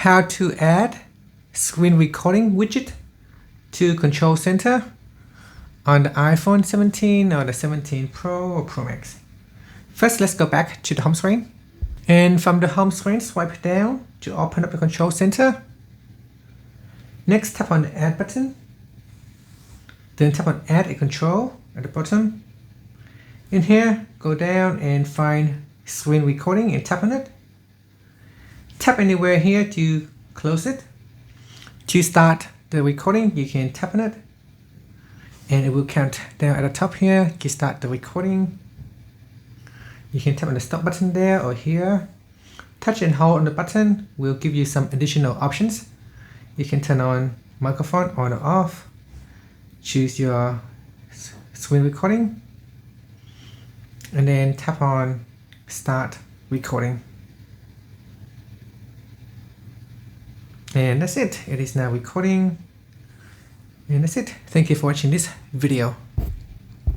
how to add screen recording widget to Control Center on the iPhone 17 or the 17 Pro or Pro Max. First, let's go back to the home screen. And from the home screen, swipe down to open up the Control Center. Next, tap on the Add button. Then tap on Add a Control at the bottom. In here, go down and find Screen Recording and tap on it. Tap anywhere here to close it. To start the recording, you can tap on it. And it will count down at the top here to start the recording. You can tap on the stop button there or here. Touch and hold on the button will give you some additional options. You can turn on microphone on or off. Choose your screen recording. And then tap on start recording. And that's it. It is now recording. And that's it. Thank you for watching this video.